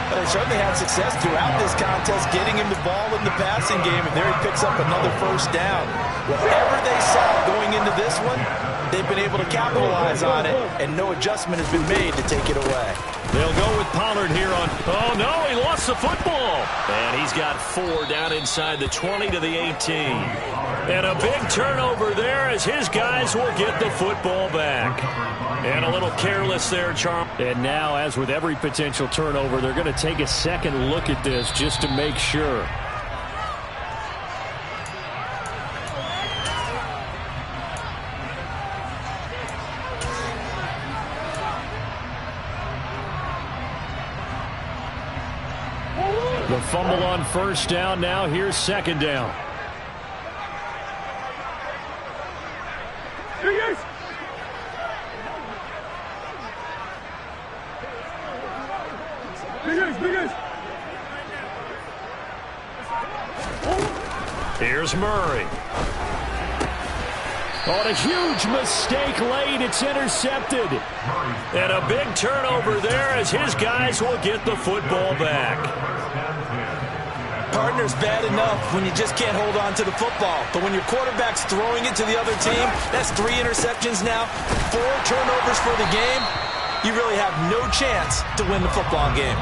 Speaker 2: But they certainly had success throughout this contest getting him the ball in the passing game, and there he picks up another 1st down. Whatever they saw going into this one, they've been able to capitalize on it, and no adjustment has been made to take it away.
Speaker 1: They'll go with Pollard here on... Oh, no, he lost the football. And he's got 4 down inside the 20 to the 18. And a big turnover there as his guys will get the football back. And a little careless there, Charles. And now, as with every potential turnover, they're going to take a second look at this just to make sure. The fumble on 1st down. Now here's 2nd down. Here's Murray. On a huge mistake late, it's intercepted. And a big turnover there as his guys will get the football back.
Speaker 2: Partner's bad enough when you just can't hold on to the football. But when your quarterback's throwing it to the other team, that's 3 interceptions now, 4 turnovers for the game. You really have no chance to win the football game.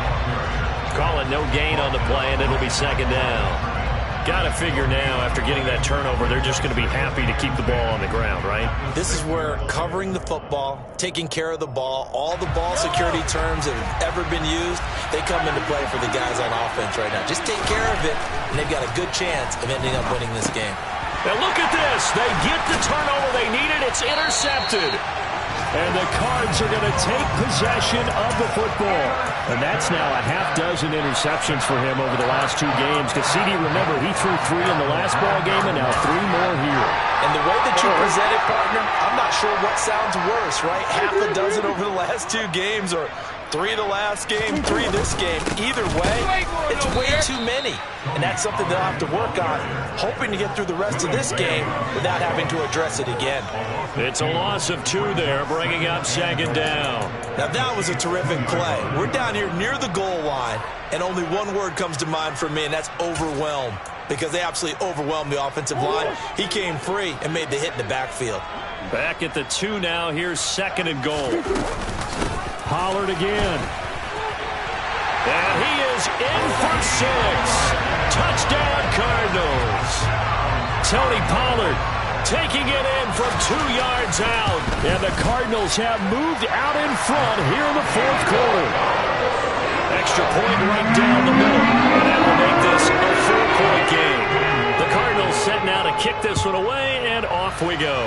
Speaker 1: Call it no gain on the play, and it'll be 2nd down. Got to figure now, after getting that turnover, they're just going to be happy to keep the ball on the ground, right?
Speaker 2: This is where covering the football, taking care of the ball, all the ball security terms that have ever been used, they come into play for the guys on offense right now. Just take care of it, and they've got a good chance of ending up winning this game.
Speaker 1: Now look at this. They get the turnover they needed. It's intercepted. And the Cards are going to take possession of the football. And that's now a half-dozen interceptions for him over the last 2 games. Because CD, remember, he threw 3 in the last ball game and now 3 more here.
Speaker 2: And the way that you present it, partner, I'm not sure what sounds worse, right? Half a dozen over the last 2 games, or 3 the last game, 3 this game. Either way, it's way too many. And that's something they'll have to work on, hoping to get through the rest of this game without having to address it again.
Speaker 1: It's a loss of 2 there, bringing up 2nd down.
Speaker 4: Now that was a terrific play. We're down here near the goal line, and only one word comes to mind for me, and that's overwhelmed. Because they absolutely overwhelmed the offensive line. He came free and made the hit in the backfield.
Speaker 1: Back at the 2 now. Here's 2nd and goal. Pollard again. And he is in for 6. Touchdown, Cardinals. Tony Pollard taking it in from 2 yards out. And the Cardinals have moved out in front here in the 4th quarter. Extra point right down the middle. And that will make this a 4-point game. The Cardinals set now to kick this one away, and off we go.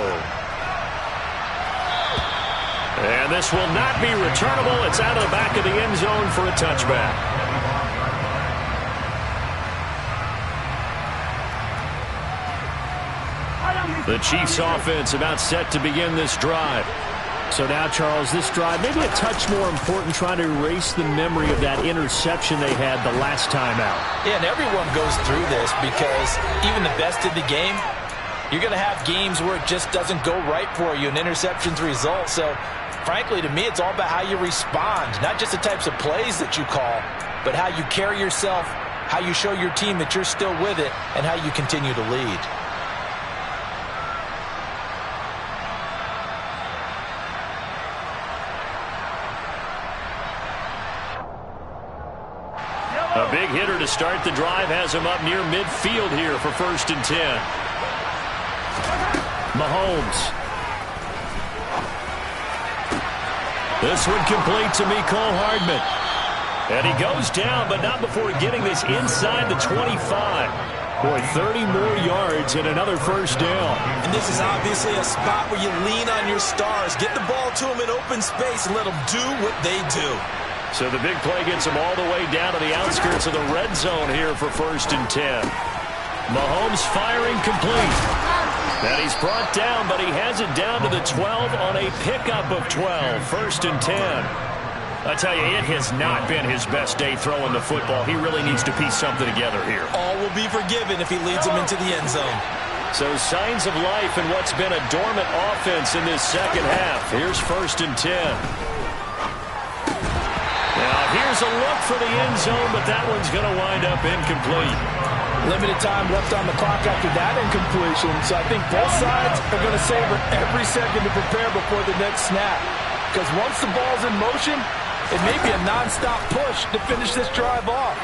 Speaker 1: And this will not be returnable. It's out of the back of the end zone for a touchback. The Chiefs offense about set to begin this drive. So now, Charles, this drive maybe a touch more important, trying to erase the memory of that interception they had the last time out.
Speaker 2: Yeah, and everyone goes through this because even the best in the game, you're going to have games where it just doesn't go right for you, and interceptions result. So, frankly, to me, it's all about how you respond, not just the types of plays that you call, but how you carry yourself, how you show your team that you're still with it, and how you continue to lead.
Speaker 1: A big hitter to start the drive has him up near midfield here for 1st and 10. Mahomes. This one complete to Mecole Hardman. And he goes down, but not before getting this inside the 25. Boy, 30 more yards and another 1st down.
Speaker 2: And this is obviously a spot where you lean on your stars. Get the ball to them in open space and let them do what they do.
Speaker 1: So the big play gets him all the way down to the outskirts of the red zone here for 1st and 10. Mahomes firing complete. And he's brought down, but he has it down to the 12 on a pickup of 12. 1st and 10. I tell you, it has not been his best day throwing the football. He really needs to piece something together here.
Speaker 2: All will be forgiven if he leads them into the end zone.
Speaker 1: So signs of life in what's been a dormant offense in this second half. Here's 1st and 10. Now here's a look for the end zone, but that one's going to wind up incomplete.
Speaker 2: Limited time left on the clock after that incompletion, so I think both sides are going to savor every second to prepare before the next snap. Because once the ball's in motion, it may be a non-stop push to finish this drive off.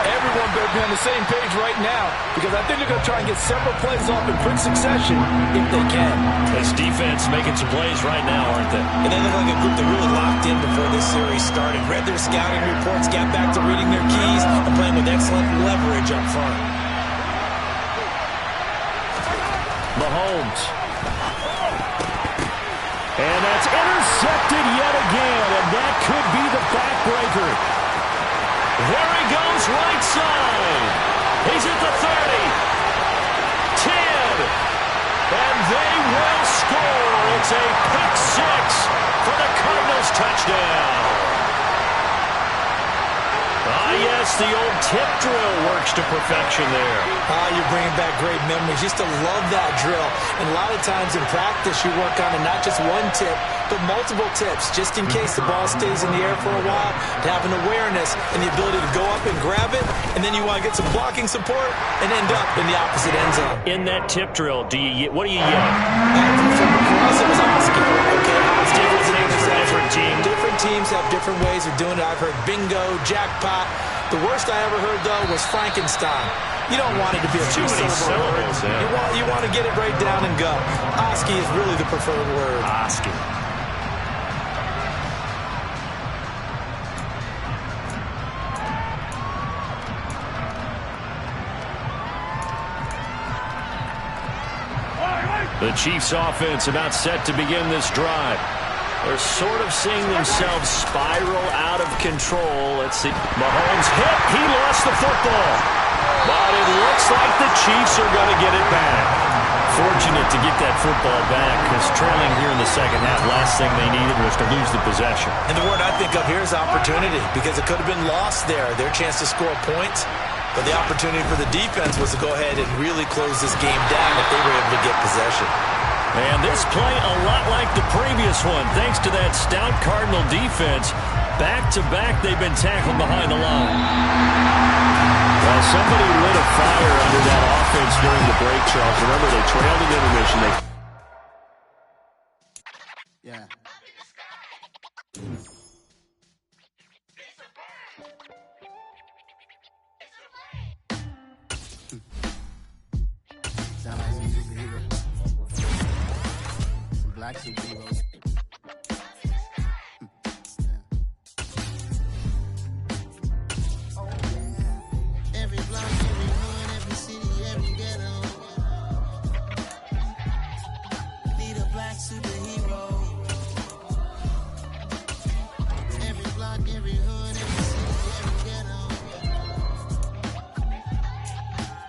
Speaker 2: Everyone better be on the same page right now, because I think they're going to try and get several plays off in quick succession if they can.
Speaker 1: This defense making some plays right now, aren't they?
Speaker 2: And they look like a group that really locked in before this series started. Read their scouting reports, got back to reading their keys, and playing with excellent leverage up front.
Speaker 1: Mahomes. And that's intercepted yet again, and that could be the backbreaker. There he goes, right side. He's at the 30. 10. And they will score. It's a pick six for the Cardinals touchdown. Ah, yes, the old tip drill works to perfection there.
Speaker 3: You're bringing back great memories. Used to love that drill. And a lot of times in practice, you work on it, not just one tip, but multiple tips, just in case the ball stays in the air for a while, to have an awareness and the ability to go up and grab it, and then you want to get some blocking support and end up in the opposite end zone.
Speaker 1: In that tip drill, what do you yell?
Speaker 3: For us, it was Oski. Okay, Oski was an
Speaker 1: different team.
Speaker 3: Different teams have different ways of doing it. I've heard bingo, jackpot. The worst I ever heard, though, was Frankenstein. You don't want it to be a
Speaker 1: too many syllables.
Speaker 3: Yeah. You want to get it right down and go. Oski is really the preferred word.
Speaker 1: Oski. The Chiefs offense about set to begin this drive. They're sort of seeing themselves spiral out of control. Let's see. Mahomes hit. He lost the football. But it looks like the Chiefs are going to get it back. Fortunate to get that football back, because trailing here in the second half, last thing they needed was to lose the possession.
Speaker 2: And the word I think of here is opportunity, because it could have been lost there. Their chance to score points. But the opportunity for the defense was to go ahead and really close this game down if they were able to get possession.
Speaker 1: And this play a lot like the previous one, thanks to that stout Cardinal defense. Back-to-back, they've been tackled behind the line. Well, somebody lit a fire under that offense during the break, Charles. Remember, they trailed at intermission.
Speaker 5: Yeah. Sound like some superheroes. Some black superheroes. Every block, every hood, every city, every ghetto. Need a black superhero. Every block, every hood, every city, every ghetto.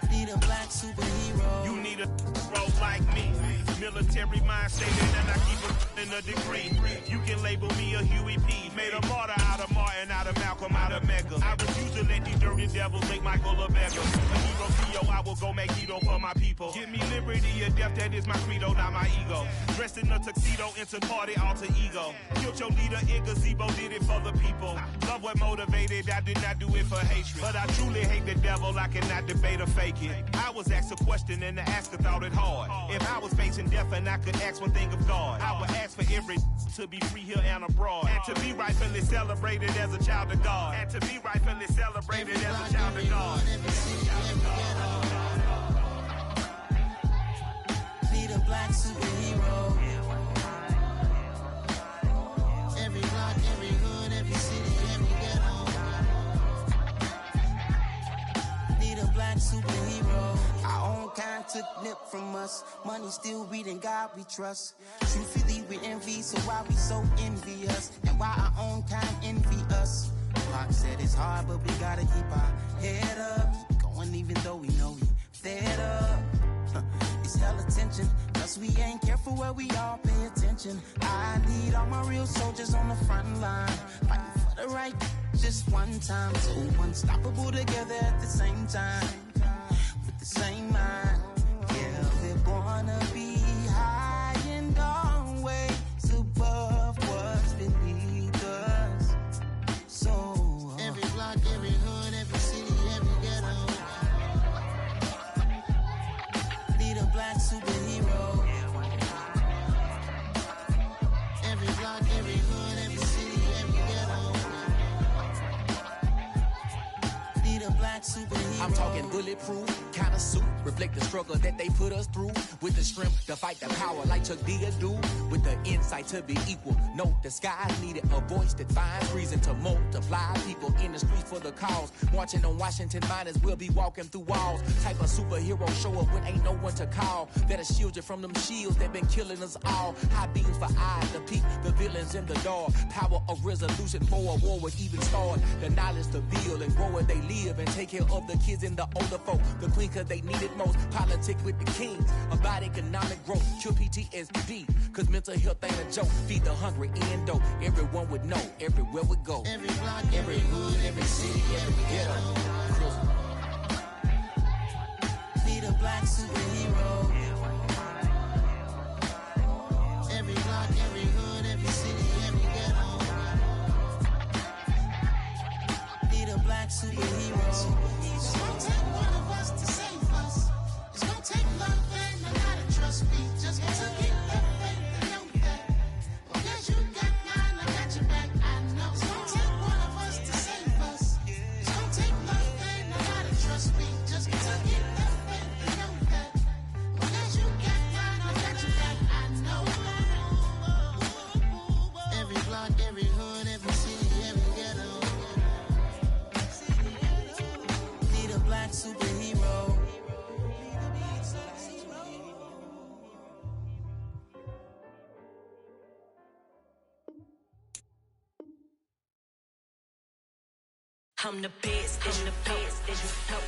Speaker 5: Need a black superhero.
Speaker 6: You need a role like me. Military mind stated, and I keep it in a degree. You can label me a Huey P. Made a martyr out of Martin, out of Malcolm, out of Mega. I refuse to let these dirty devils make Michael a beggar. A hero CEO, I will will go Magneto for my people. Give me liberty or death, that is my credo, not my ego. Dressed in a tuxedo, into party, alter ego. Killed your leader in gazebo, did it for the people. Love what motivated, I did not do it for hatred. But I truly hate the devil, I cannot debate or fake it. I was asked a question and the asker thought it hard. If I was facing death and I could ask one thing of God, I would ask for every to be free here and abroad. And to be rightfully celebrated as a child of God. And to be rightfully celebrated as a child of God.
Speaker 5: Need a black superhero. Every block, every hood, every city, every ghetto. Need a black superhero. Our own kind took nip from us. Money still reading God we trust. Truthfully we envy, so why we so envious? And why our own kind envy us? Pac said it's hard, but we gotta keep our head up. Going even though we know we fed up. It's hella tension, cause we ain't careful where we all pay attention. I need all my real soldiers on the front line, fighting for the right just one time. So unstoppable together at the same time, with the same mind. Yeah, we're born to be high and always above what's beneath us. So every block, every hood, every city, every ghetto. Need a black superhero. Every block, every hood, every city, every ghetto. Need a black superhero.
Speaker 7: I'm talking bulletproof kind of suit, reflect the struggle that they put us through. With the strength to fight the power like Chuck D do. With the insight to be equal. No, the skies needed a voice that finds reason to multiply. People in the streets for the cause. Marching on Washington miners will be walking through walls. Type of superhero show up when ain't no one to call. That'll shield you from them shields that been killing us all. High beams for eyes to peek the villains in the dark. Power of resolution for a war would even start. The knowledge to build and grow where they live and take care of the kids and the older folk. The queen cause they need it most. Politic with the kings. About economic growth. Cure PTSD. Cause mental health ain't a joke. Feed the hungry and dope. Everyone would know. Everywhere we go.
Speaker 5: Every block,
Speaker 7: Every hood, every city, every ghetto.
Speaker 5: need a black superhero. Every block, every hood, every city, every ghetto. Need a black superhero. It's gonna take one of us to save us. It's gonna take love and a lot of trust. We just got to keep that faith and know that. Because you got mine, I got your back. I know. It's gonna take one of us to save us. It's gonna take love and a lot of trust. We just got to keep that faith and know that. Because you got mine, I got your back. I know. Every block, every hood, every city, every ghetto. Need a black superhero.
Speaker 8: I'm the best, I'm the best, as you know.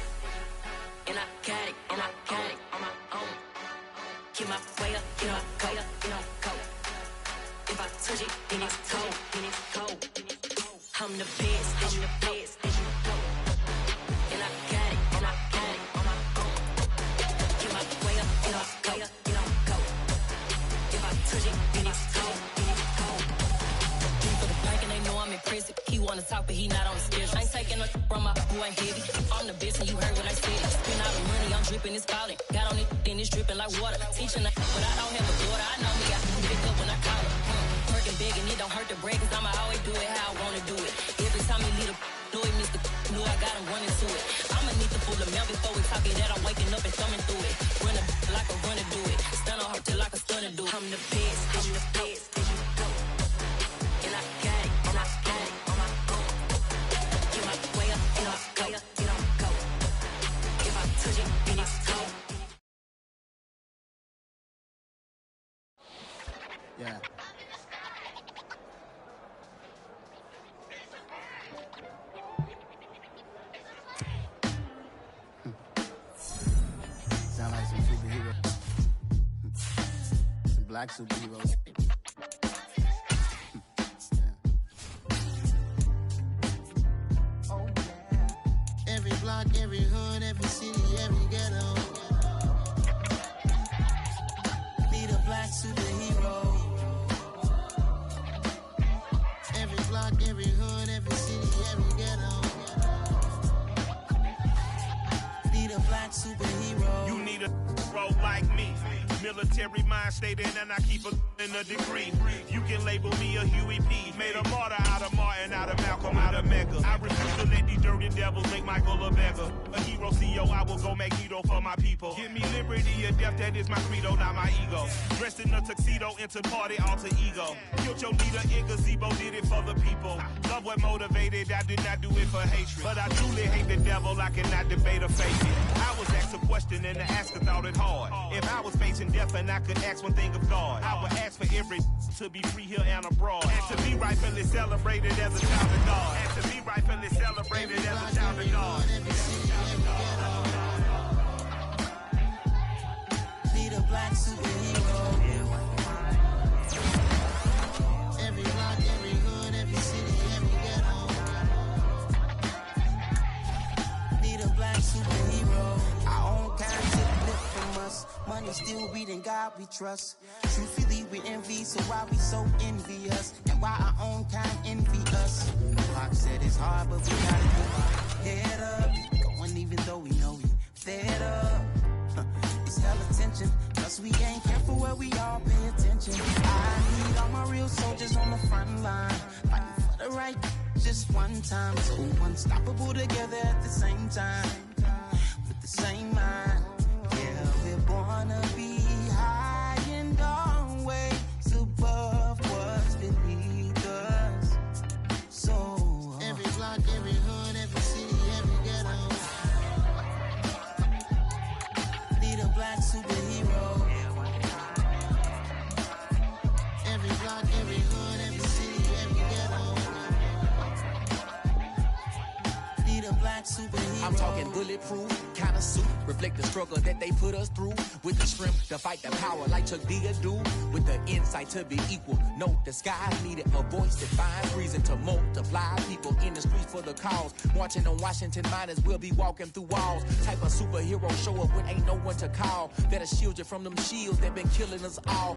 Speaker 8: And I got it, and I got it on my own. Get my way up, get my go, go. If I touch it, then it's cold, then it's cold. I'm the best, I'm the best, as you know. And I got it, and I got it on my own. Get my way up, get my go, go. If I touch it, then it's cold, then it's cold. For the bank and they know I'm impressive. He wanna talk, but he not on the schedule. I ain't taking no from my boy heavy. I'm the best and you heard what I said. Spend all the money, I'm dripping, it's falling. Got on it, then it's dripping like water. Teaching but I don't have a daughter. I know me, I can pick up when I call her. Working big and it don't hurt to break, cause I'ma always do it how I wanna do it. Every time he lead a do it, Mr. Knew I got him running to it. I'ma need to pull the mail before we talk it that I'm waking up and thumbing through it. Run a like a runner do it. Stun on her till like a stunner do it. I'm the best, I'm the best, as you go. And I got it, and I got it on my own. Get my way up, and I go, go. If I touch it, then it's cold.
Speaker 5: Yeah. Sound like some superheroes. Some black superheroes. Oh, yeah. Every block, every hood, every city, every ghetto. superhero.
Speaker 6: You need a role like me. Military mind stated, and I keep in a degree. You can label me a Huey P. Made a martyr out of Martin, out of Malcolm, out of Mecca. I refuse to let these dirty devils make Michael a beggar. A hero CEO, I will go Magneto for my people. Give me liberty or death, that is my credo, not my ego. Dressed in a tuxedo, into party, alter ego. Killed your leader, in gazebo, did it for the people. Love what motivated, I did not do it for hatred. But I truly hate the devil, I cannot debate or fake it. I was asked a question and the asker thought it hard. If I was facing death and I could ask one thing of God, I would ask for every to be free here and abroad. And to be rightfully celebrated as a child of God. And to be rightfully celebrated as a child of God.
Speaker 5: Need a black superhero. Every block, every hood, every city, every ghetto. Need a black superhero. Our own kind took lip from us. Money still reading God we trust. Truthfully we envy, so why we so envious? And why our own kind envy us? Pac said it's hard, but we gotta keep our head up. Going even though we know we fed up. It's hella tension, cause we ain't careful where we all pay attention. I need all my real soldiers on the front line, fighting for the right just one time. So unstoppable together at the same time, with the same mind. Yeah, we're born to be high and always above what's beneath us. So every block, every hood, every city, every ghetto. Need a black superhero. Every block, every hood, every city, every ghetto. Need a black superhero.
Speaker 7: I'm talking bulletproof kind of suit, reflect the struggle that they put us through. With the strength to fight the power like Chuck D do. With the insight to be equal. No, the sky needed a voice that finds reason to multiply. People in the streets for the cause. Marching on Washington, might as well be walking through walls. Type of superhero show up when ain't no one to call. That'll shield you from them shields that been killing us all.